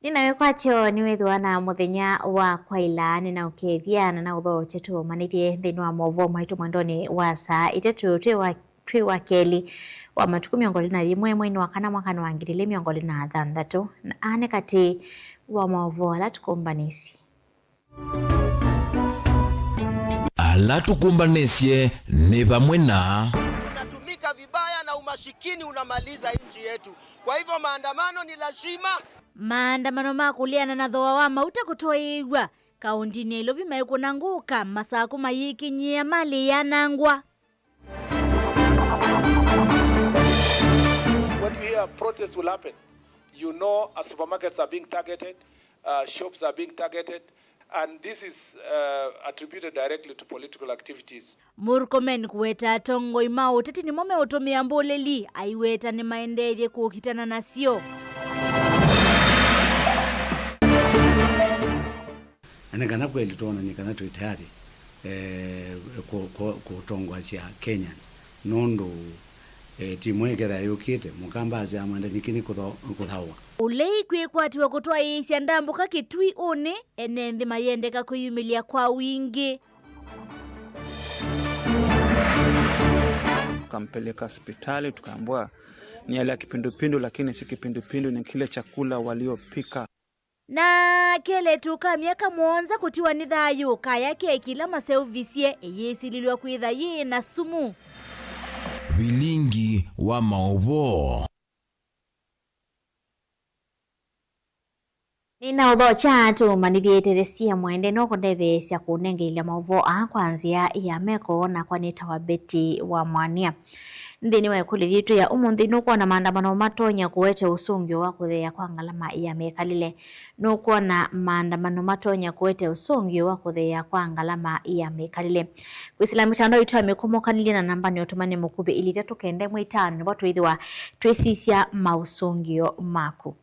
Ninawekwacho niwethwa na muthenya wa kwaila ninaukethiana na utho chetu manithie thini wa movo maitu mwendoni wa saa itetu twi wa keli wa matuku 21 mwezi wa kana mwaka wa 2026 na ane kati wa movo ala tukumbanisi ala tukumbanisye ni pamwe na tunatumika vibaya na umashikini unamaliza nchi yetu. Kwa hivyo maandamano ni lazima. Maandamano makuliana na thoa wa mauta kutoigwa kaundini ya Ilovi maikunanguka masaku mayiki nyia mali ya nangwa. When you hear protests will happen, you know supermarkets are being targeted, shops are being targeted, and this is attributed directly to political activities. Murkomen kuweta tongo imao uteti ni mome utumia mboleli aiweta ni maendevye kukitana nasio. Anegana kweli tuona nikana tayari kutongwa cia Kenyans nondo timu egera yukite mukambaza amanda nikini kuthawa ulei kwikwatiwa kutoa isia ndambuka kitui one enenthi mayendeka kuyumilia kwa wingi. Tukampeleka hospitali tukaambiwa ni yale ya kipindupindu, lakini si kipindupindu, ni kile chakula waliopika. Na kele tuka miaka mwonza kutiwa ni thayu kaya kila maseu visie eyesililwa kwitha ye na sumu vilingi wa maovo. Nina udho chatu manithie teresia mwende no kondeve sia kunengeila maovo kwanzia ya meko na kwanita wa beti wa mwania. Ndini wa kuli vitu ya umundi nukuwa na maandamano matonya kuwete usungio wa kuthea kwa ngalama ya mekalile. Nukuwa na maandamano matonya kuwete usungio wa kuthea kwa ngalama ya mekalile. Kwisila mitando ito ya mekumo kanili na nambani otumani mukube ili tetu kende mwitani watu idhiwa tuesisia mausungio maku.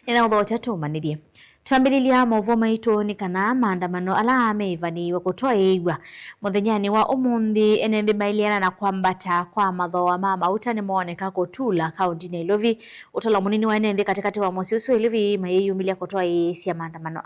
Nina udho chatu manidie. Tuambililia mauvoma ito ni kana maandamano ala meivani wa kutoa igwa. Muthenyani wa umundi enendi mailiana na kwambata kwa madhoa mama utani mwoneka kutula kaunti na Ilovi. Utala munini wa enendi katikati wa mosiusu Ilovi mayeyumilia kutoa isia maandamano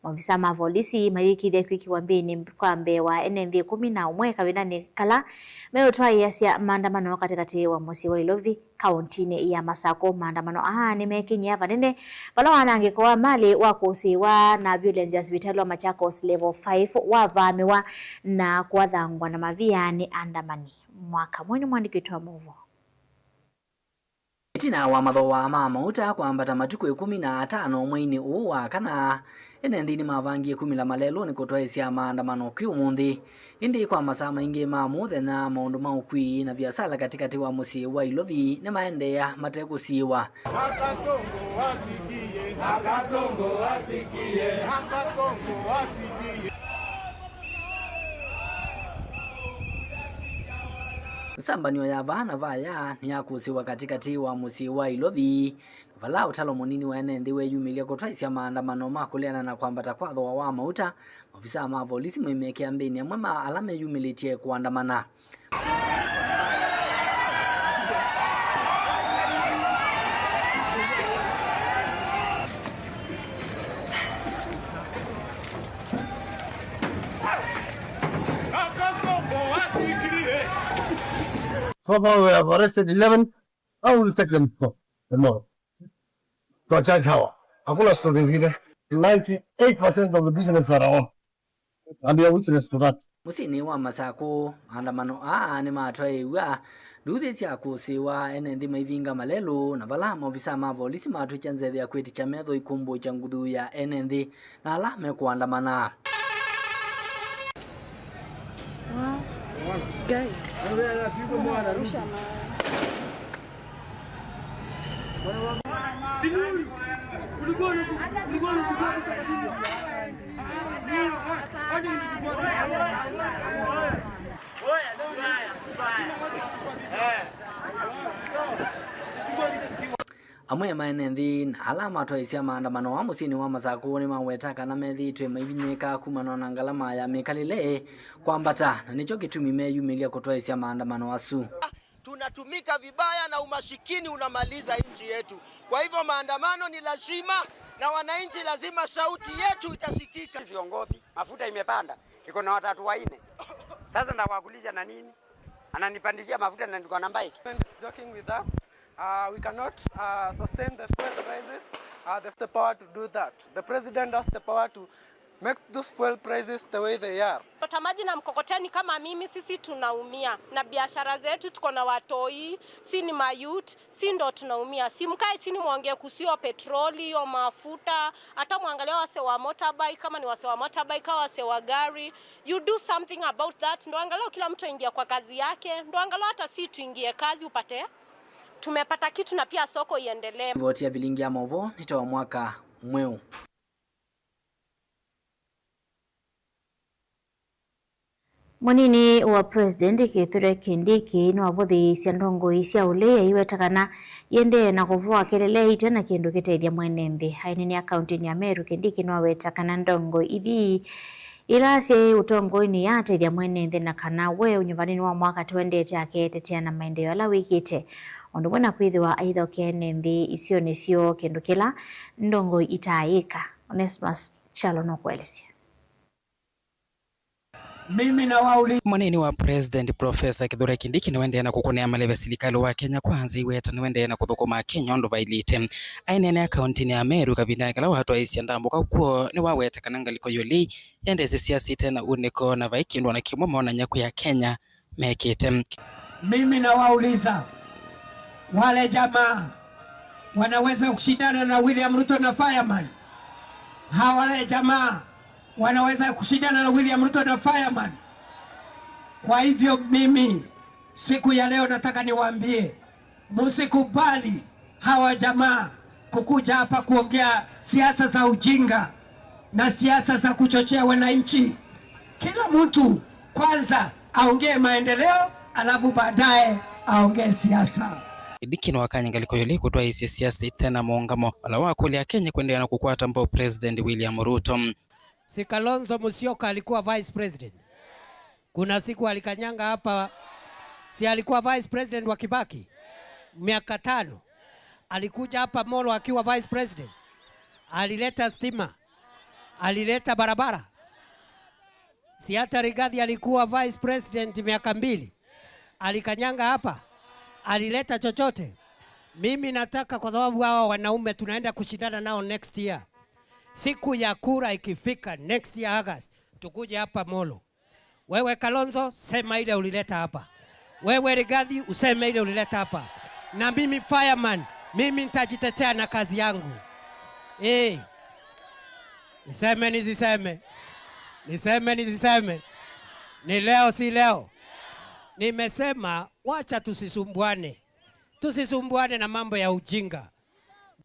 Mavisa mavolisi mayiki de kwiki wambini kwa mbewa enendi 11 kawinani kala meotoa iasia maandamano katikati wa mosi wa Ilovi kauntini ya Masako. Maandamano ni mekinya vanene wala wanange kwa mali wakusiwa na violence ya hospitali wa Machakos level 5 wavamiwa na kuadhangwa na maviani andamani mwaka mwini mwandiki wa movo. Itina wa madhoa mama uta kwambata matuku 15 mwini uwa kana enendini mavangie 10 malelo ni kutoa isia maandamano kiumundi indi kwa masaa maingi mamuthe na maundu maukwi na biasala katikati wa musi wa Ilovi ni maendea matekusiwa. Nakasongo wasikie, nakasongo wasikie, nakasongo wasikie. Sambanio ya vana vaya ni ya kusiwa katikati wa musi wa Ilovi. Vala utalo munini wa enendi we yumilia kutwaisia maandamano makuliana na kwambata kwa dhoa wa mauta. Ofisa mavolisi mwimeke ambeni ya mwema alame yumilitie kuandamana. So far we have arrested 11. I will take them tomorrow to a charge hour. Hakuna story vile. 98% of the business are on. And we are witness to that. Musini wa Masako maandamano ni matwae wa duthi cia kusiwa enendi maivinga malelo na vala maofisa mavolisi matwichanze vya kweti cha metho ikumbo cha nguthu ya enendi na ala mekuandamana. Amwe maenendi na alama twaisia maandamano wa musini wa Masako ni mawetaka na methitwe maivinyeka kumana na ngalama ya mekalile kwambata na nicho kitumi meyumilia kutwaisia maandamano wasu. Tunatumika vibaya na umashikini unamaliza nchi yetu. Kwa hivyo maandamano ni lazima na wananchi lazima sauti yetu itasikika. Siongopi, mafuta imepanda, iko na watatu waine. Sasa ndawakulisha na nini? Ananipandishia mafuta na niko na bike. Joking with us. We cannot sustain the fuel prices. They have the power to do that. The president has the power to make those fuel prices the way they are. Watamaji na mkokoteni kama mimi, sisi tunaumia na biashara zetu, tuko na watoi, si ni mayut, si ndo tunaumia. Si mkae chini muongee kusio petroli au mafuta, hata muangalia wase wa motorbike, kama ni wase wa motorbike au wase wa gari. You do something about that. Ndo angalau kila mtu aingie kwa kazi yake, ndo angalau hata si tuingie kazi upate tumepata kitu na pia soko iendelee. Votia vilingi ya Movo nitoa mwaka mweu. Munini wa President Kithure Kindiki ni wavuthisia ndongo cia ule yaiwetakana yende na kuvua kelele ite na kindu giteithia mwene nthi. Hainini akaunti ya Meru, Kindiki ni wawetakana ndongo ithi irase utongoni yateithia mwene nthi na kana we unyuvanini wa mwaka twendete aketetea na maendeleo ala wikite. Ondu wena kwithiwa aitho kene nthi icio nicio kindu kila ndongo itaika. Onesmus Chalo no kuelesia. Mimi na wauli munini wa President Professor Kithure Kindiki niwende na kukunea maleve serikali wa Kenya kwanza iweta niwende na kuthukuma Kenya ondu vailite ainene akaunti ya Meru kabindani kala watu aisia ndambuka kuo ni waweta kananga liko yuli yendeze siasa tena uniko na vaikindwa na kimwe maona nyaku ya Kenya mekete. Mimi na wauliza wale jamaa wanaweza kushindana na William Ruto na Fireman? Wale jamaa wanaweza kushindana na William Ruto na Fireman? Kwa hivyo mimi siku ya leo nataka niwaambie, msikubali hawa jamaa kukuja hapa kuongea siasa za ujinga na siasa za kuchochea wananchi. Kila mtu kwanza aongee maendeleo, alafu baadaye aongee siasa. Kindiki no wakanya ngaliko yole kutoa hisia siasa tena muungamo wala wakuli ya Kenya kuendelea na kukwata mbao President William Ruto. Si Kalonzo Musyoka alikuwa vice president. Kuna siku alikanyanga hapa, si alikuwa vice president wa Kibaki miaka 5. Alikuja hapa Molo akiwa vice president. Alileta stima, alileta barabara. Si hata Rigathi alikuwa vice president miaka 2. Alikanyanga hapa, alileta chochote. Mimi nataka, kwa sababu hao wanaume tunaenda kushindana nao next year. Siku ya kura ikifika next year August, tukuje hapa Molo. Wewe Kalonzo, sema ile ulileta hapa. Wewe Rigathi, useme ile ulileta hapa. Na mimi Fireman, mimi nitajitetea na kazi yangu. Niseme nisiseme. Niseme nisiseme. Ni leo si leo. Nimesema wacha tusisumbuane. Tusisumbuane na mambo ya ujinga.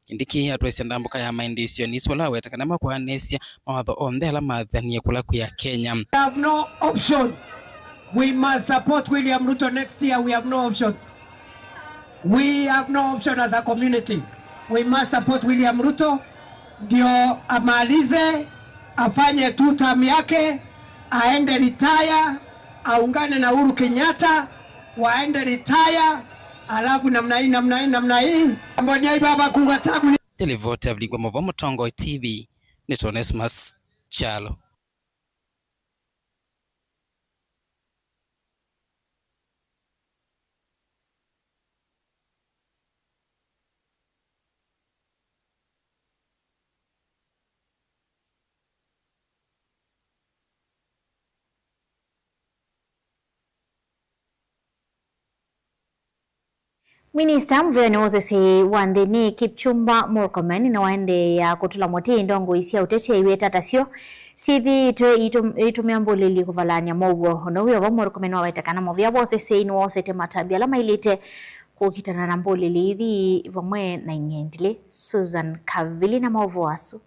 Kindiki atwese ndambuka ya maendesio ni swala wetakana makwanesia mawatho onthe ala mathanie kula ya Kenya. We have no option. We must support William Ruto next year. We have no option. We have no option as a community. We must support William Ruto ndio amalize, afanye 2 term yake, aende retire, aungane na Uhuru Kenyatta, waende retire. Alafu namna hii mbona baba kungatamu. Televote abligwa Movo Mutongo TV ni Onesmus Chalo. Minista Mvuyani Moses wanthini Kipchumba Murkomen na waende ya kutula moti ndongo isia utete iweta tasio sithi itumia mbulili kuvalania mogo ono huyo wa Murkomen wawetakana movya bose seini wose tematabi ala mailite kukitana na mbulili ithi vamwe na ingendile. Susan Kavili na maovu wasu.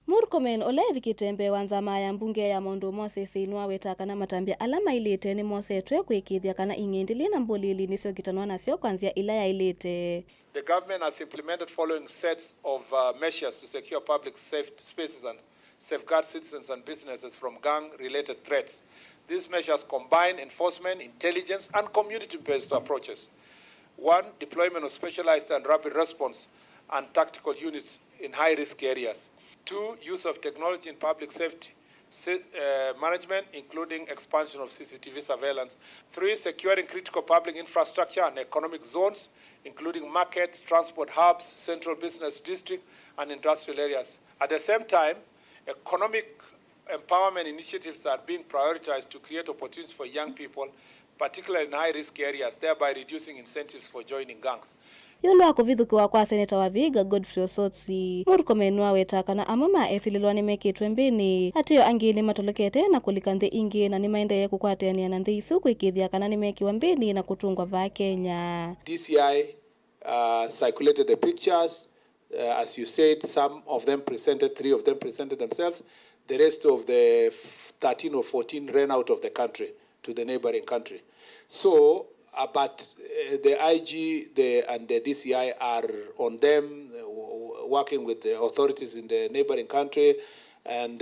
Murkomen olevi kitembe wanzama ya mbunge ya Mondo Moses inua wetakana matambia alama ilite ni Mose twe kwikithia kana ingendili na mbulili nisio kitanwa nasio kwanzia ila ya ilite. The government has implemented following sets of measures to secure public safe spaces and safeguard citizens and businesses from gang-related threats. These measures combine enforcement, intelligence, and community-based approaches. 1. Deployment of specialized and rapid response and tactical units in high-risk areas. 2, use of technology in public safety management, including expansion of CCTV surveillance. 3, securing critical public infrastructure and economic zones, including markets, transport hubs, central business district, and industrial areas. At the same time, economic empowerment initiatives are being prioritized to create opportunities for young people, particularly in high-risk areas, thereby reducing incentives for joining gangs. Yolo akuvithukiwa kwa seneta wa Vihiga Godfrey Osotsi Murkomen wawetakana amama esililwa nimekitwe mbini hatiyo angili matolekete na kulika nthi ingi na nimaendeye kukwatania na nthi isu kwikithia kana nimekiwa mbini na kutungwa va Kenya. DCI circulated the pictures. As you said, some of them presented, 3 of them presented themselves. The rest of the 13 or 14 ran out of the country to the neighboring country. So, but the IG and the DCI are on them, working with the authorities in the neighboring country, and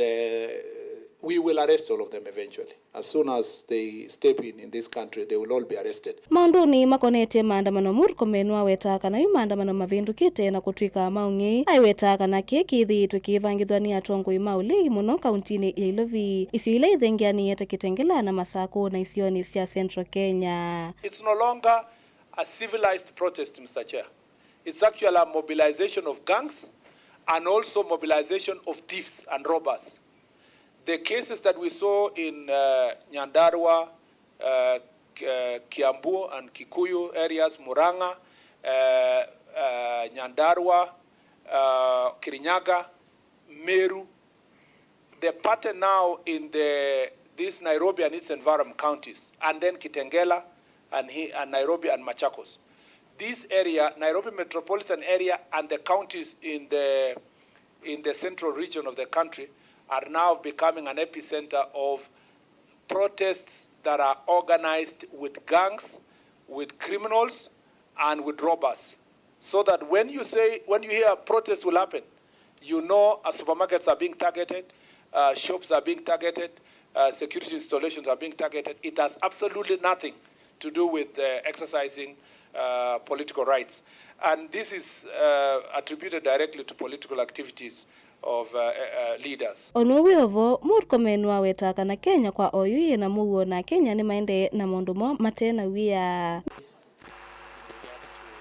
we will arrest all of them eventually. As soon as they step in this country, they will all be arrested. Maunduni makonete maandamano Murkomen wawetakana yu maandamano mavindukite na kutwika maungi aiwetakana kekithi tukivangithwani atongo imauli muno kauntini ya Ilovi isio ile ithengiani yete kitengela na Masako na isioni cia Central Kenya. It's no longer a civilized protest, Mr. Chair. It's actually a mobilization of gangs and also mobilization of thieves and robbers. The cases that we saw in Nyandarua, Kiambu and Kikuyu areas, Muranga, Nyandarua, Kirinyaga, Meru, the pattern now in this Nairobi and its environment counties, and then Kitengela and Nairobi and Machakos. This area, Nairobi metropolitan area, and the counties in the central region of the country are now becoming an epicenter of protests that are organized with gangs, with criminals, and with robbers. So that when you hear a protest will happen, you know supermarkets are being targeted, shops are being targeted, security installations are being targeted. It has absolutely nothing to do with exercising political rights. And this is attributed directly to political activities of leaders. Onowe ovo Murkomen wawetakana Kenya kwa oyuye na muwo na Kenya ni maende na mondomo matena wia.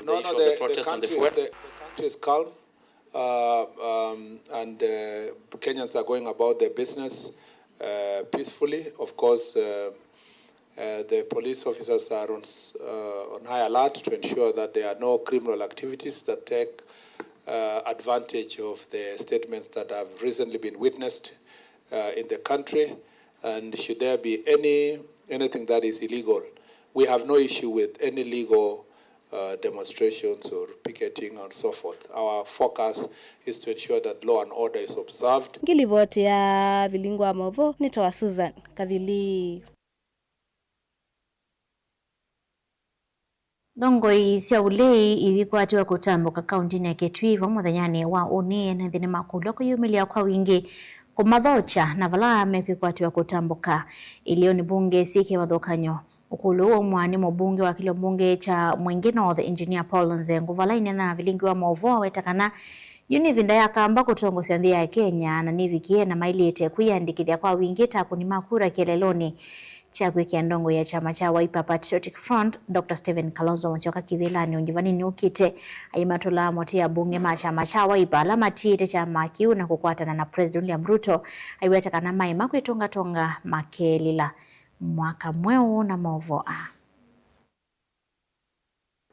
No, the country is calm, and Kenyans are going about their business peacefully. Of course, the police officers are on high alert to ensure that there are no criminal activities that take advantage of the statements that have recently been witnessed in the country, and should there be anything that is illegal, we have no issue with any legal demonstrations or picketing and so forth. Our focus is to ensure that law and order is observed. Ngilivoti ya Vilingwa Movo nitawa Susan Kavili. Thongoi cia ulei ilikwatiwa kutambuka kauntini ya Kitwiva muthanyani wa unie na thini makulu kuyumilia kwa wingi kumathocha na vala mekikwatiwa kutambuka ilioni bunge sike wathokanyo ukulu wa mwani mbunge wa kilo bunge cha Mwingi North Engineer Paul Nzengu vala inena na vilingi wa movo wetakana Univinda ya kamba kutongosia nthi ya Kenya na nivikie na mailite kuyandikithia kwa wingi takuni makura kieleloni cha kwekia ndongo ya chama cha Wiper Patriotic Front. Dr. Stephen Kalonzo Musyoka kivilani unjivanini ukite aimatola mote ya bunge machama cha Wiper la matite cha makiu na kukwatana na President William Ruto aiwetakana maima kwitonga tonga makelila mwaka mweu na movo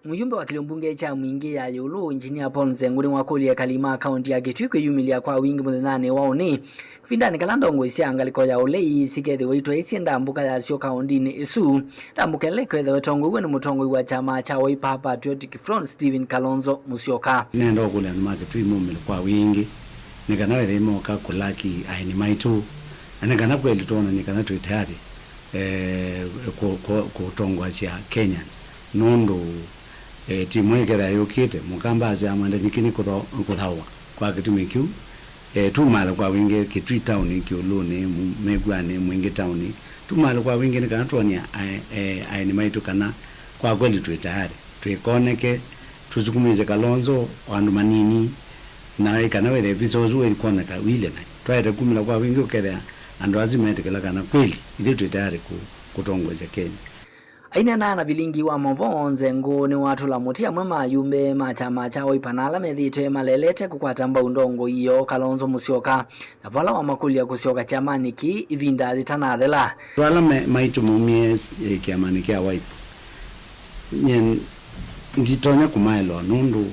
Mujumbe wa kilombunge cha Mwingi ya Yulu Engineer Paul Nzengu ni wakuli ya Kalima kaunti ya Kitwiku yumilia kwa wingi muthenane waoni vindani kalandongo isianga liko ya ulei sikethe waitwa isi ndambuka ya sio kaunti ni isu ndambuka leko the tongo ni mutongo wa chama cha Wiper Patriotic Front Stephen Kalonzo Musyoka nendo kule na Kitwiku mumile kwa wingi nikanawe thimo ka kulaki aini maitu anekana kweli tona nikana tu tayari kutongwa cia Kenyans nondo timu yekera yokite mukambaze amanda nikini kuthawa kwa kitumi kiu tumala kwa wingi Kitui town kiuluni Megwane Mwingi town tumala kwa wingi nikana tonia aini maitu kana kwa kweli tu tayari tuikoneke tuzukumize Kalonzo wandu manini na ikana wethe bisozu we kona ka wile na twaite kumila kwa wingi ukethea andu azimetekela kana kweli ili twitayari kutongoza Kenya. Aina na vilingi wa mavonze nguni watu la mutia mwema yumbe machama chao ipanala medhite malelete kukwata undongo iyo Kalonzo Musyoka na vala wa makulia kusioka chamani ki ivinda zitanadela wala maitu mumies kiamani kia Wiper nyen nditonya kumailo nundu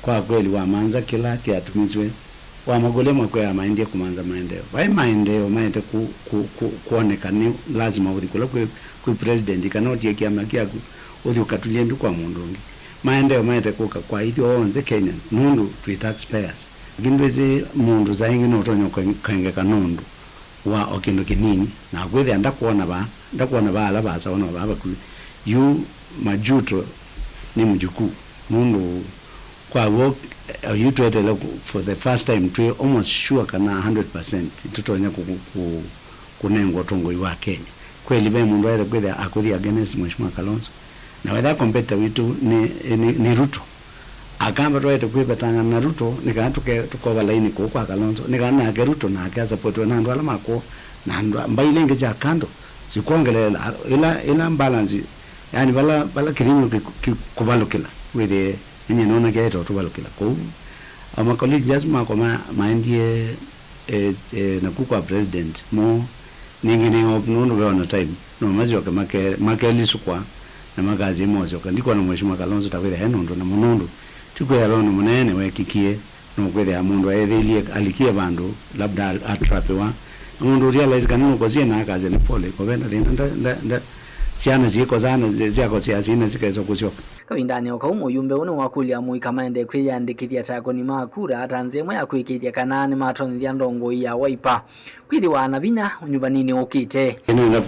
kwa kweli wa manza kila kiatumizwe wa magolemo kwa ya maendeleo kumanza maendeleo wai maendeleo maete kuonekana lazima urikula kwa president kanoti ya kiama kiaku uri ukatulie ndu kwa mundungi maendeleo maete kuka kwa hivyo onze Kenya nundu twi taxpayers gindwezi mundu zaingi notonyo kenge kanundu wa okindu kinini na kwethe ndakuona bala basa ona baba ku yu majuto ni mjukuu nundu kwa work you to for the first time to almost sure kana 100% tutonya kunengwa tongo wa Kenya kweli be mundu aire kwethe akuri against Mheshimiwa Kalonzo na whether competitor witu ni Ruto akamba twaite kwibetanga na Ruto nikatuke tukoba laini kwa Kalonzo nikana ake Ruto na ake support na ndo alama ko na ndo mbailenge ja kando sikongelela ila balance yani bala kirimu kubalukila wede ni nona geto tubalukila ko ama colleagues just makoma mindie na kukwa president mo ningine opnuno weona time no mazi makelisu kwa na magazi mozo ndiko na Mheshimiwa Kalonzo takwira henondo na munondo tukwera rono munene wekikie no kwera mundu ayethelie alikie bandu labda atrapewa mundu realize kanino kozie na akaze ne pole ko venda nda siana ziko zana zako siazina zikazo kushoka kawindani okaumo yumbe uno wakulia muikamande kwiyandikithia tako ni makura atanzemwe yakwikithia kanani matonthia ndongo ya Wiper kwithi wana vinya unyuvanini ukite ino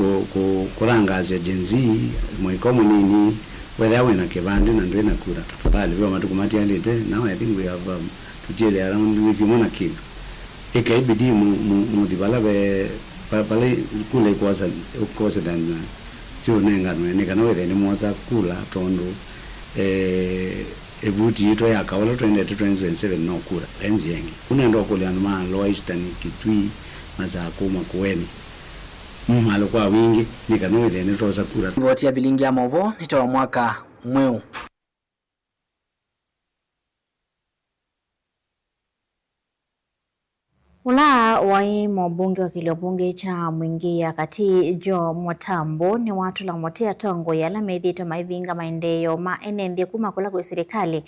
kurangaza jenzi mwikomo nini whether we na kibandi na ndwe na kura tafadhali vyo matukumati alite now I think we have tujele around wiki mona kidu ikaibidi mudibala be pale kule kwa dan sio nenga no kana wethe ni mwaza kula tondo ebuti ito ya kawala 2027 no kura enzi yengi unendo kule anuma Loistan Kitui maza kuma kuweni alikuwa wingi nikanoide nitoza kura voti ya vilingi ya movo nitoa mwaka mweu Ula wai mbunge wa kilobunge cha Mwingi ya kati Jo Mwatambo ni watu la motea tongo ya la medhito maivinga maendeyo ma enenthi kuma kula kwa serikali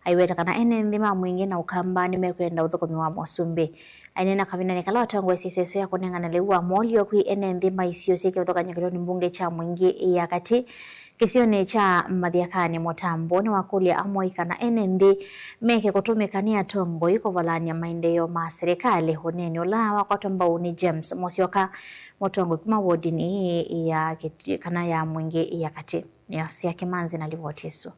aiweta kana enenthi ma Mwingi na ukamba ni mekwenda uthukomi wa Mwasumbi ainena kavina nikala tongo SSS ya kunengana lewa molio kui enenthi maisio sike kutoka nyakiloni mbunge cha Mwingi ya kati kisione cha Mathiakani Mwatambo ni wakulia amwaika na enenthi meke kutumikania tongo iko valania maendeyo ma serikali huneni ula wakotomba ni James Musyoka motongo kuma wodi ni ya kana ya Mwingi ya kati ni Asia Kimanzi na Livotisu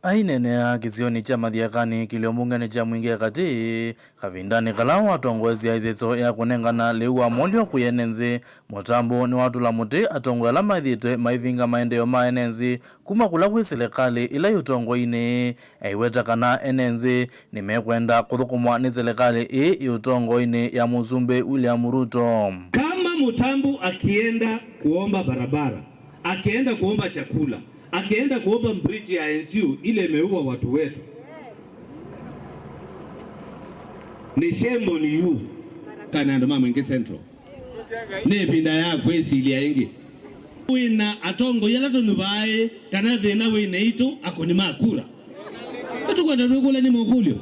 ainene ya kisioni cha Mathiakani kiliombungani cha Mwingi ya kati kavindani kalawa tongwezi ya izezo ya kunengana lewa molio kuyenenzi Mwatambo ni watu la muti atongo ala maithite maivinga maendeyo ma enenzi kuma kula kui serikali ila yutongo ine aiweta kana enenzi ni mekwenda kuthukumwa ni serikali yutongo ine ya Muzumbe William Ruto. Kama Mwatambo akienda kuomba barabara, akienda kuomba chakula, akienda kuomba bridge ya NCU ile imeua watu wetu, ni shembo ni yu kana ndo Mwingi Central ne pinda ya kwesi ile yengi wina atongo yala to nubae kana thina wina ito akoni makura tukwenda rugula ni mokulio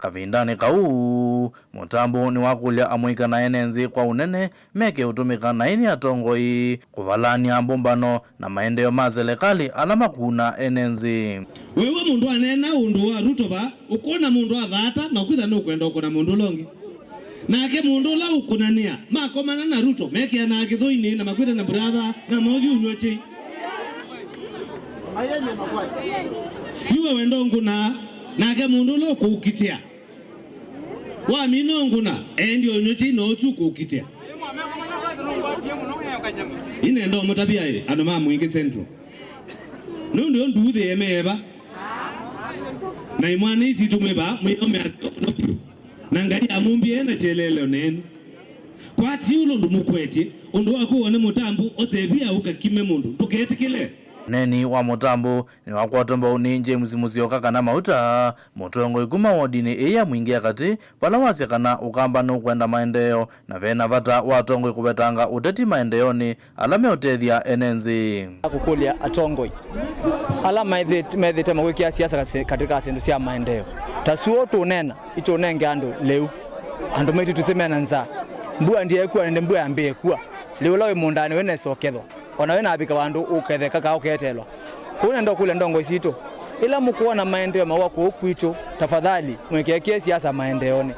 kavindani kau Mwatambo ni wakulia amwika na enenzi kwa unene meke utumika na ini atongoi kuvalania mbombano na maendeyo ma serikali alama kuna enenzi wewe mundu anena undu wa Ruto ba ukona mundu wa dhata na ukwitha nukwenda ukona mundu longi nake mundu la ukunania makomana na Ruto meke ana githoini na makwita na brother na mothi unywechi yuwe wendo nguna nake mundu lo kukitia wa minonguna ndio unywechi no tukukitia ine ndo mutabia ile anoma Mwingi Central nundu nduthe emeba na imwana isi tumeba mwiyome na ngai amumbie na chelelo nenu kwa tiulo ndumukwete undu wakuone mutambu otebia ukakime mundu nduketikile neni wa mutambo ni wakwatomba uni James Musyoka kana mauta mutongo iguma wodini iya mwingia kati pala wasekana ukamba no kwenda maendeleo na vena vata watongo kubetanga uteti maendeoni alame utethia enenzi kukulia atongoi alama methite mawiki siasa katika sendu cia maendeleo tasuo tunena ito nenge andu leu andu maitu tusemena nza mbua ndiye kuwa nende mbua ambie kuwa leo lawe mundani wene soketho ona wena abika wandu uketheka ka uketelwa kuna ndo kule ndongo isito ila mukuona maendeleo mawako ukwicho tafadhali mwekeke siasa maendeoni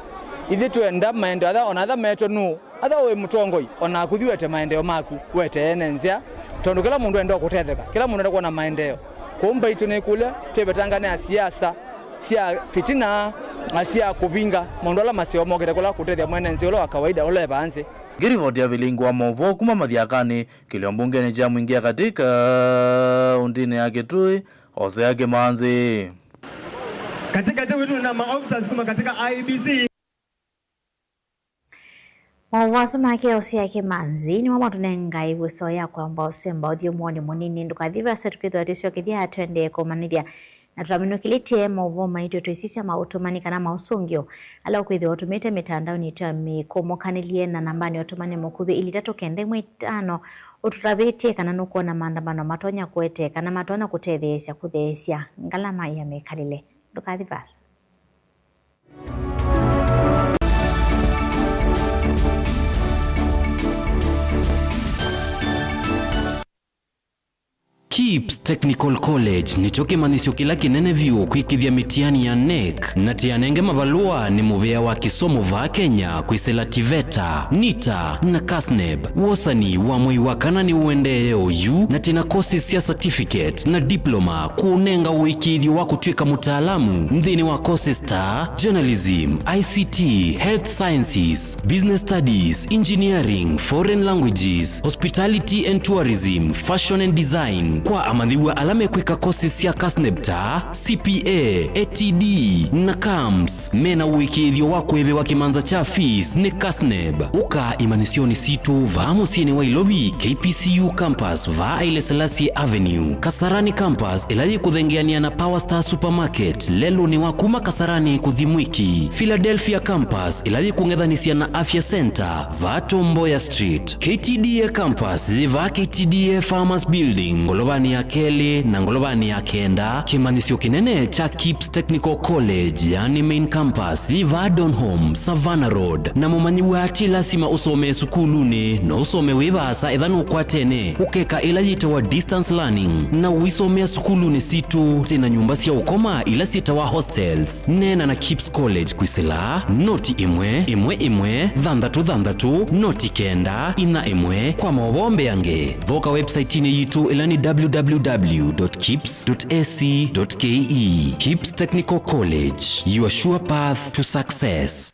ithi tuenda maendeleo atha ona atha meto nu atha we mutongoi ona kuthiwete maendeleo maku wete enenzia tondu kila mundu enda kutetheka kila mundu enda kuona maendeleo kumba itu ne kule tebetangane ya siasa sia fitina asia kubinga mundu ala masio mogere kula kutethia mwenenzi ule wa kawaida ule banze Girivoti ya vilingu wa movo kuma madhiakani kiliombungeni cha mwingia katika undini yake tui ose yake manzi katika tewetu na maofisa kuma katika IBC Wawasuma ke ose yake manzi ni mama tunenga ibuso ya kwamba osemba audio mwoni munini ndukathiva setukitho atisio kithia atwende kumanithia na turaminukilitie movo maito tuisisi ama utumani kana mausungio ala kwithia utumite mitandao ni tu amikomokaniliye na nambani utumani mukubi ili 395 uturabitie kana nukuona maandamano matonya kwete kana matona kutetheesya kutheesya ngalama ya mekalile ndukathivasa KIPS Technical College nicho kimanisyo kila kinene vyuo kwikithia mitiani ya NEC na tianenge mavalua ni muvea wa kisomo va Kenya kwisela TVETA, NITA na KASNEB. Wosani wa mwei wakana ni uendee OU na tina courses ya certificate na diploma kuunenga uikithio wa kutwika mutaalamu mthini wa courses ta journalism, ICT, health sciences, business studies, engineering, foreign languages, hospitality and tourism, fashion and design. Kwa amadhiwa alame kwika courses ya KASNEBTA, CPA, ATD na KAMS. Mena uikithio wakwebe wa kimanza cha fees ni KASNEB. Uka imanisioni situ va musieni wa Ilobi KPCU campus va Haile Selassie Avenue. Kasarani campus ilaji kuthengeania na Power Star Supermarket lelo ni wakuma Kasarani kuthimwiki. Philadelphia campus ilaji kungethanisia na Afya Center va Tomboya Street. KTDA campus va KTDA Farmers Building Ngolovani ya Kelly na Ngolovani ya Kenda. Kimanisio kinene cha KIPS Technical College yani main campus va Donholm Savannah Road. Na mumanyiwa ati lasima usome sukuluni na usome wivasa ithanu kwa tene ukeka ila yitawa distance learning na uisomea sukuluni situ tena nyumba sia ukoma ila sitawa hostels. Nena na KIPS College kwisila noti imwe dhandatu noti kenda ina imwe kwa mawombe yange voka website ni yitu ilani www.kips.ac.ke. KIPS Technical College, your sure path to success.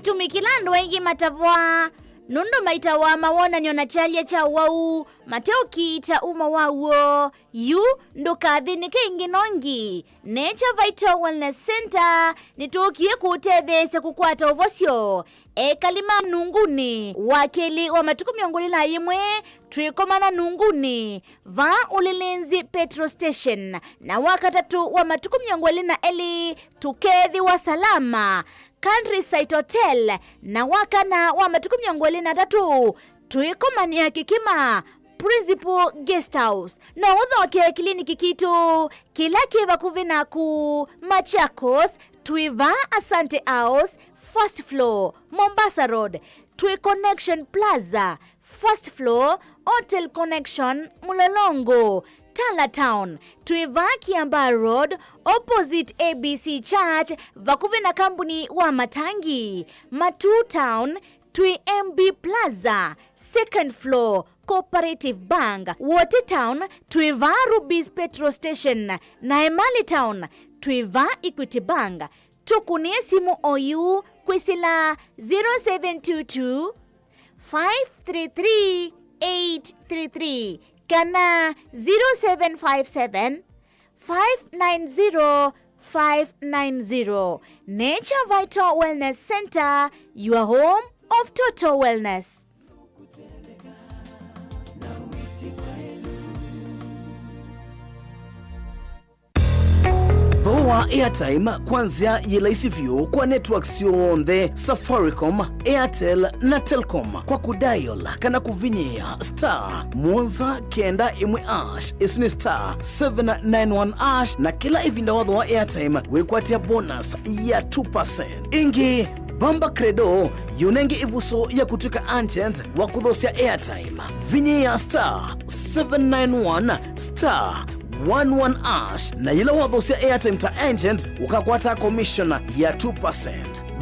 Tumikilando wengi matavwa nundu maitawa mawona nyona chalia cha wau mateo kita uma wawo yu ndukathini kingi nongi Nature Vital Wellness Center nitukie kutethesya kukwata uvosyo ekalima nunguni wakeli wa matuku 21 twikomana nunguni va ulilinzi petrol station na wakatatu wa matuku 22 tukethi wa salama Countryside Hotel na wakana wa matuku 23 twikomania kikima Principal Guest House na udhoke kliniki kitu kila kiva kuvina ku Machakos Twiva Asante House first floor Mombasa Road Twi Connection Plaza first floor Hotel Connection Mulolongo Tala Town Twiva Kiamba Road opposite ABC Church vakuvina kampuni wa Matangi Matu Town Twi MB Plaza second floor Cooperative Bank Watertown Twiva Rubis Petrol Station na Emali Town Twiva Equity Bank tukunie simu OU kwisila 0722 533 833 kana 0757 590 590. Nature Vital Wellness Center, your home of total wellness. Voa airtime kwanzia yelaisivyo kwa networks yonthe Safaricom, Airtel na Telcom kwa kudial kana kuvinyia star Mwanza kenda imwe ash isuni star 791 ash na kila ivinda wadho wa airtime wekwatia bonus ya 2%. Ingi Bamba Credo yunenge ivuso ya kutuka agent wa kudhosia airtime vinyia star 791 star 11 ash na yila wadhosia airtime ta agent ukakwata commission ya 2%.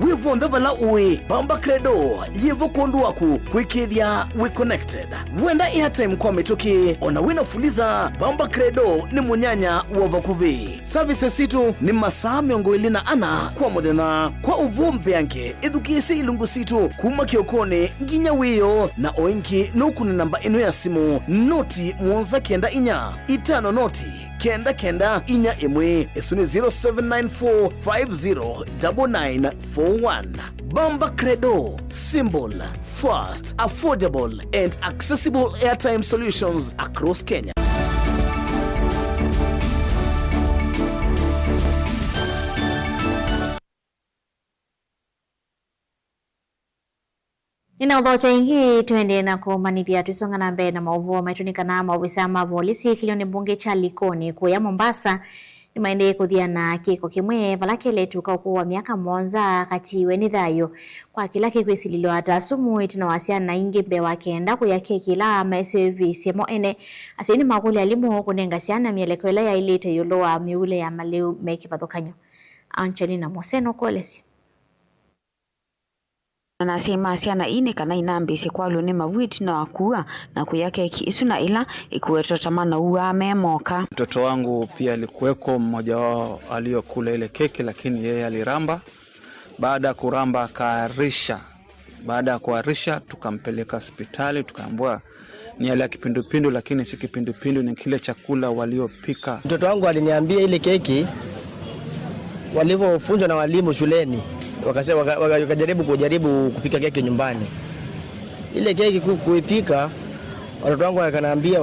Wivo ndhavala uwe Bamba Credo yivo kondu waku kwikithia we connected. Wenda airtime kwa metoki ona wina fuliza Bamba Credo ni munyanya wavakuvi. Services situ ni masaa miongo ilina ana kwa modena kwa uvumbe yanke idhukisi ilungu situ kuma kiokone nginya wiyo na oinki nukuni namba inu ya simu noti Mwanza kenda inya itano noti kenda kenda inya imwe esuni 0794509941. Bamba Credo, symbol, fast, affordable and accessible airtime solutions across Kenya. Inaudhocha ingi tuende na kumanithia tuisonga na mbele na mauvuo maitunika na mauvisa mavolisi kilioni bunge cha Likoni kuya Mombasa ni maende kuthia na kiko kimwe valakele tukaukuwa miaka monza kati weni dhayo kwa kila kikwisi lilo hata sumu itina wasiana na ingi mbewa kenda kuya keki la maesevi semo ene asini makuli alimu kunenga siana mielekwela ya ilite yuloa miule ya maleu meki vadhokanyo. Angelina Moseno kolesi. Anasema asiana ine kana inambisi kwa lune mavuiti na wakua na kuyake isuna ila ikuweto tamana uwa memoka. Mtoto wangu pia alikuweko mmoja wao aliyokula ile keki lakini yeye aliramba. Baada ya kuramba akaarisha. Baada ya kuarisha tukampeleka hospitali tukaambiwa ni yale kipindupindu lakini si kipindupindu ni kile chakula waliopika. Mtoto wangu aliniambia ile keki walivyofunzwa na walimu shuleni. Wakajaribu kupika keki nyumbani. Ile keki kuipika watoto wangu wakaniambia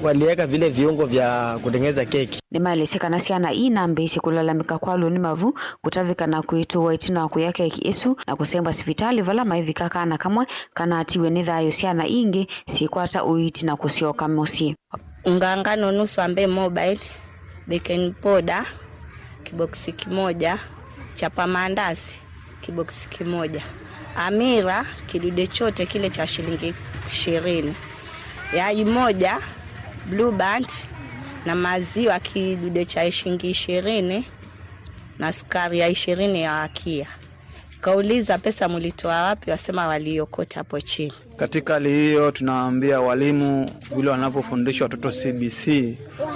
waliweka vile viungo vya kutengeneza keki. Nimaeleseka na siana inambisi kulalamika kwa luni mavu kutavika na kuitoa itina kuyake isu na kusemba hospitali vala maivika kana kamwe kana atiwe nidhayo siana ingi sikwata uiti na kusioka mosi. Ungangano nusu ambe mobile baking powder kiboksi kimoja, chapa mandazi kiboksi kimoja, amira kidude chote kile cha shilingi 20, yai moja, blue band na maziwa kidude cha shilingi 20 na sukari ya 20 ya wakia. Kauliza pesa mlitoa wapi, wasema waliokota hapo chini. Katika hali hiyo tunawaambia walimu vile wanapofundisha watoto CBC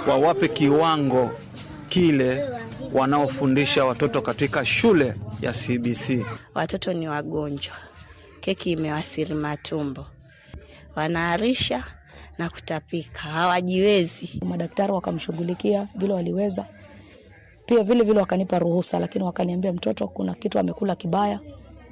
wawape kiwango kile wanaofundisha watoto katika shule ya CBC. Watoto ni wagonjwa. Keki imewasili matumbo. Wanaarisha na kutapika. Hawajiwezi. Madaktari wakamshughulikia vile waliweza. Pia vile wakanipa ruhusa lakini wakaniambia mtoto kuna kitu amekula kibaya.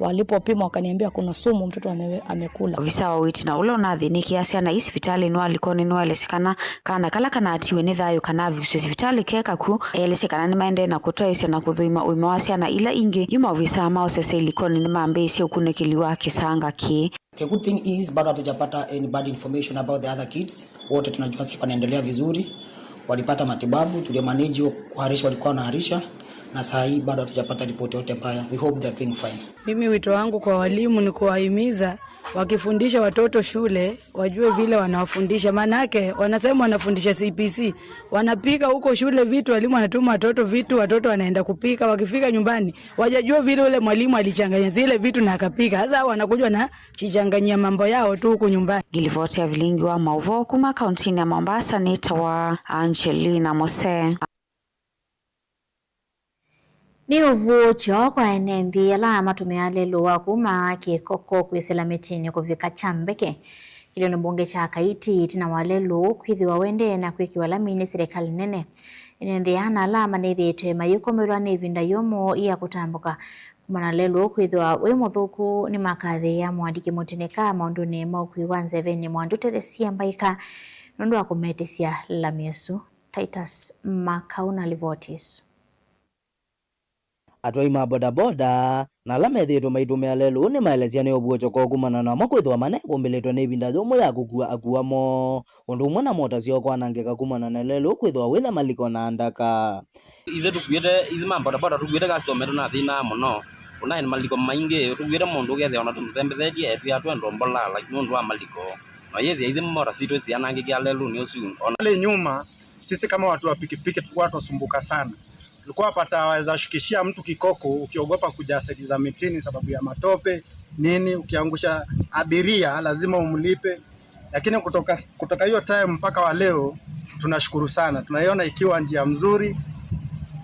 Walipopima wakaniambia kuna sumu mtoto amekula. Visa wawiti na ulo na dhini kiasi na hospitali nwa Likoni nwa elesekana kana kala kana atiwe nidhayo kana visu hospitali keka ku elesekana ni maende na kutoa isi na kudhuima uimawasi na ila ingi yuma visa mao sese Likoni ni maambe isi ukune kiliwa kisanga ki. The good thing is bado hatujapata any bad information about the other kids. Wote tunajua sasa wanaendelea vizuri. Walipata matibabu, tulimanage kuharisha walikuwa wanaharisha. Na saa hii bado hatujapata ripoti yote mbaya. We hope they are doing fine. Mimi wito wangu kwa walimu ni kuwahimiza wakifundisha watoto shule wajue vile wanawafundisha, manake wanasema wanafundisha CPC, wanapika huko shule vitu, walimu wanatuma watoto vitu, watoto wanaenda kupika, wakifika nyumbani wajajua vile ule mwalimu alichanganya zile vitu na akapika. Sasa wanakuja na chichanganyia mambo yao tu huko nyumbani. Gilivotia vilingi wa Mauvo kuma kauntini ya Mombasa ni tawa Angelina Mose. Ni uvuo kwa enenthi ala matumiale luwa kuma kikoko kwisela mitini kuvika chambeke. Kilio ni mbunge cha Kaiti tina Walelu kwithiwa wende na kwikiwa lamini serikali nene inentheana alama nithiitwe mayukomerwa ni ivinda yomo iya kutambuka kumana Lelu kwithiwa wi muthuku ni makathi ya mwandiki mutineka maundu ni maukwi wa nzeveni mwandu Teresia Mbaika nundu wa kumetesia lamiesu. Titus Makauna Livotis. Atwai mabodaboda na lamethitwe maitumia Lelu ni maelezia ni obuo choko kumana na makwithwa mane kumbiletwa ni ivinda yomo ya kukua akuamo undu umwe na mota cio kwanangika kumana na Lelu kwithwa wina maliko na ndaka ithe tukwite izima bodaboda tukwite customer na thina muno una ni maliko maingi tukwite mundu gethe ona tumsembethetie etu atu ndombola like mundu wa maliko na yethi izima mora sitwe cianangikia Lelu ni usu ona nyuma. Sisi kama watu wa pikipiki tulikuwa tusumbuka sana. Tulikuwa pata waweza shukishia mtu kikoko ukiogopa kuja seti za mitini sababu ya matope nini, ukiangusha abiria lazima umlipe. Lakini kutoka hiyo time mpaka wa leo tunashukuru sana. Tunaiona ikiwa njia mzuri.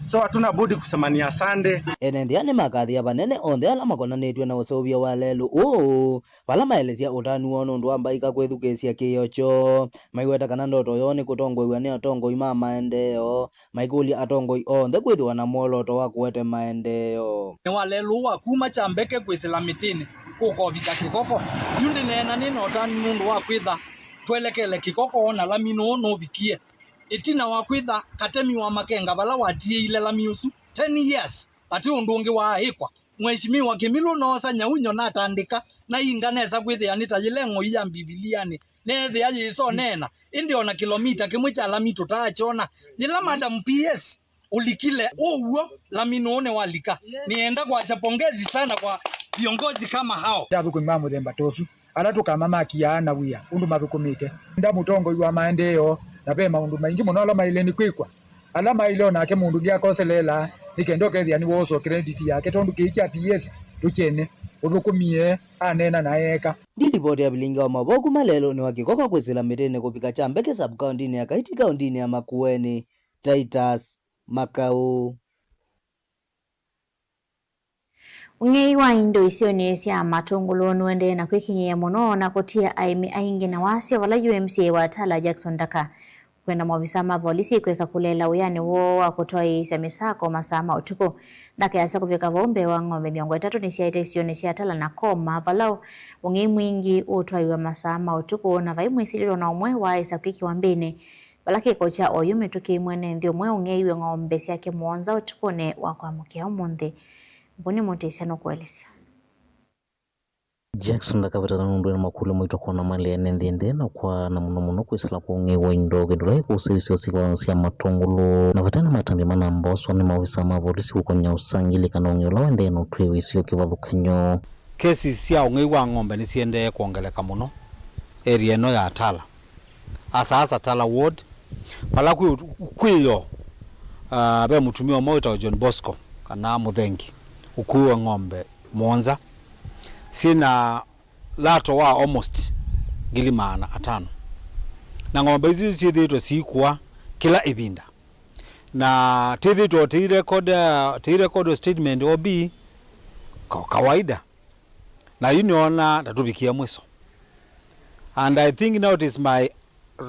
So hatuna budi kusema ni asante. Enendiani makathi ya banene onde ala makonanitwe na usovia wa Lelu pala maelezia utani wono ndu Mbaika kwithukesia kiocho maiweta kana ndoto yoni kutongoiwa ni atongoi ma maendeo maikuli atongoi onde kwithiwa na mwoloto wa kuwete maendeo ni wa Lelu wa kuma chambeke kwisila mitini kuko vita kikoko yundi nena nino utani mundu wa kwitha twelekele kikoko na lamino no vikie itina wa kwitha katemi wa makenga bala watie ile lamiusu 10 years ati undungi wa hikwa mheshimiwa Kimilu nosa nyaunyo na tandika na inganeza kwithia nitajilengo ya bibiliani nethe ajiso nena indio na kilomita kimwe cha lami tutachona jila madam PS ulikile uwo laminone walika nienda kwa chapongezi sana kwa viongozi kama hao ndavuko mamu themba tofu ala tukamama kiana wia undu mavukumite nda mutongo wa maendeo na pe maundu maingi muno ala maile ni kwikwa ala maile nake mundu gya koselela nikendoke thia ni woso credit yake tondu kicha PS tuchene uthukumie anena na eka ripoti ya bilinga wa maboku malelo ni wakikoko kwisila mitini kupika chambeke sub county ya Kaiti county ya Makueni. Titus Makau. Ungei wa indo isio ni cia matungulu nuende na kwikinyia muno na kutia aimi aingi na wasio wala UMCA wa Tala Jackson Daka kwenda mwavisa ma polisi kweka kulela uyani wo wa kutoa isia misako masama utuku Daka yasa kuvika vombe wa ng'ombe 300 ni cia isio ni cia Tala na koma valau ungei mwingi utwaiwa masama utuku na vai mwisililo na umwe wa isa kwiki wa mbini balaki kocha oyume tuki mwene ndio mwe ungei we ng'ombe ciake muonza utuku ne wa kwamukia umundi mboni motesha no kueleza Jackson ndakavita nundu na makulu mwito kwa na mali enendende na kwa na muno kwisila kwa ngewa indo gedulai kusisio sikwansia matongolo na vatana matambi mana mboso ni mawisa mavolisi kukonya usangili kana ungeula wende no twewe isio kivathukanyo kesi cia ngewa ng'ombe ni siende kuongeleka muno area no ya Tala asa Tala ward pala kwiyo be mutumia mmoja John Bosco kana Muthengi ukuwa ng'ombe Monza sina lato wa almost 5,000 na ng'ombe hizi zithitwo sikwa kila ibinda na tithitwo ti record statement OB kawaida na uniona tatubikia mwiso and I think now it is my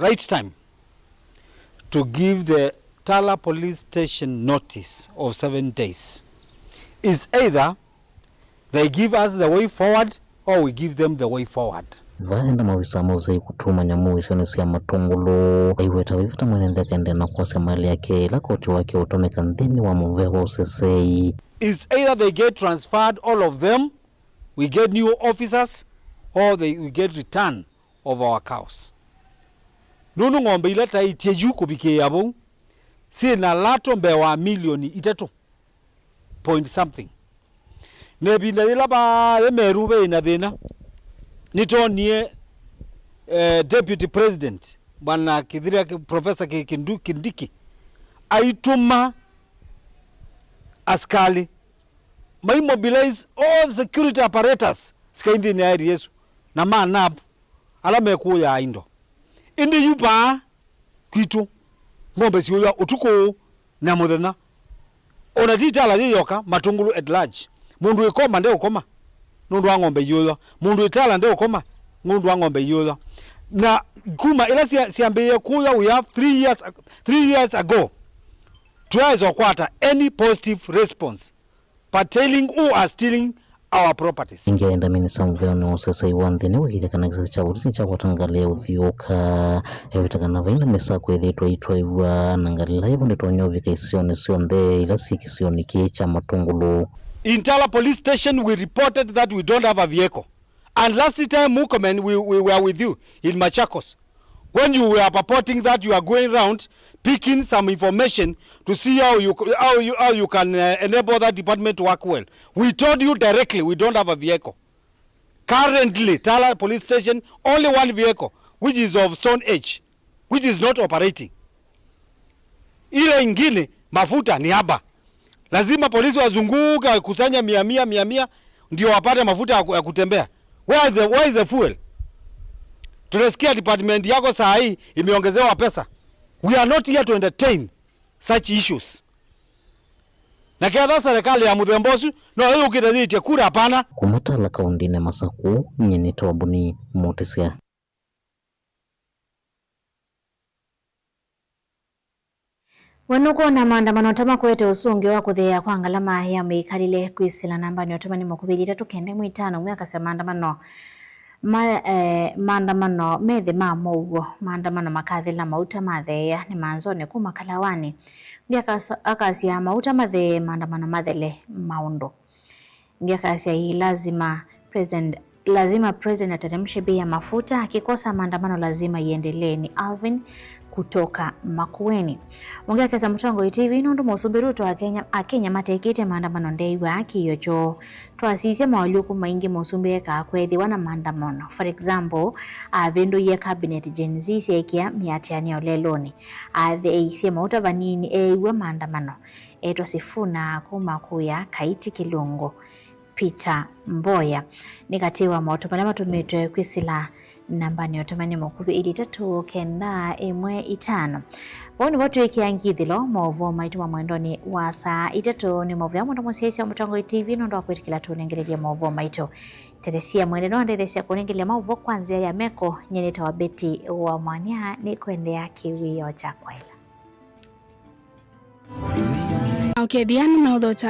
right time to give the Tala police station notice of 7 days. Is either they give us the way forward or we give them the way forward. Vaenda mawisa mozei kutuma nyamu isoni siya matongolo aiweta wivita mwenende kende na kwa mali yake la kochi wake utomeka ndini wa muvewa usesei. Is either they get transferred, all of them, we get new officers, or we get return of our cows. Nunu ng'ombe ileta itieju kubike yabo si na lato mbewa milioni 3 point something nebinda ila ba emerube ina thina nitonie deputy president bwana Kithira Professor Kindiki aituma askali may mobilize all the security apparatus skaindi ni area yesu na manab ala mekuya indo indi yuba kwitu ng'ombe siyo utuko na muthena ona titala yoka matungulu at large mundu ikoma nde ukoma nundu wa ng'ombe yuyo mundu itala nde ukoma ngundu wa ng'ombe yuyo na kuma ila siambie kuya we have 3 years ago twice or quarter any positive response pertaining who are stealing our properties. Ingeenda minisa mveno sasa iwandhine wahithekana kisa cha urisi cha kwatangalia uthioka evitakana vaina mesa kwethitwa itwa iwa nangalila hivyo nditonyovika isioni sionthe ila sikisioni kie cha matungulu. In Tala police station we reported that we don't have a vehicle. And last time Mukomen we were with you in Machakos when you were purporting that you are going around picking some information to see how you can enable that department to work well. We told you directly we don't have a vehicle. Currently, Tala police station only one vehicle, which is of Stone Age, which is not operating. Ile ingine mafuta ni haba. Lazima polisi wazunguka kusanya 100 ndio wapate mafuta ya kutembea. Where is the fuel? Tunasikia department yako saa hii imeongezewa pesa. We are not here to entertain such issues. Na kia serikali ya Muthembosu no hiyo ukithitie kura hapana. Kumatala kaundine Masaku nyeni tobuni motisia. Wanuko na maandamano tama kwete usungi wa kuthea kwa ngalama ya meikalile kwisila namba ni otoma ni mokubili 395 mwaka sa maandamano methe mamugo maandamano makathila mauta mathea ni manzone kuma kalawani ngiakasia mauta mathe maandamano mathele maundo ngiakasia hii lazima president ateremshe bei ya mafuta, akikosa maandamano lazima iendelee. Ni Alvin kutoka Makueni. Ongea kesa Mutongo TV nundu musubiruto akenya matekite maandamano ndeiwa akiyocho twasisya mawaliuku maingi musumbeka akwethi wana maandamano. For example, vendo ya cabinet Gen Z sekia miatiani oleloni eisye mauta vanini eiwa maandamano etwa Sifuna kumakuya Kaiti Kilungo Peter Mboya nikatiwa moto pala matumito kwisila namba ni otomani mokuru 33915. Woni watu ikiangithilo movo maitu wa mwendoni wa saa 3 ni movo ya mwendo mwasesi wa Mutongo TV nondo wakwetikila tunengerelia movo maitu Teresia mwende no ndethesia kunengerelia movo kwanzia ya meko nyeneta wa Beti wa Mwanya ni kuendea kiwio cha kwela. Okay, diana na udhota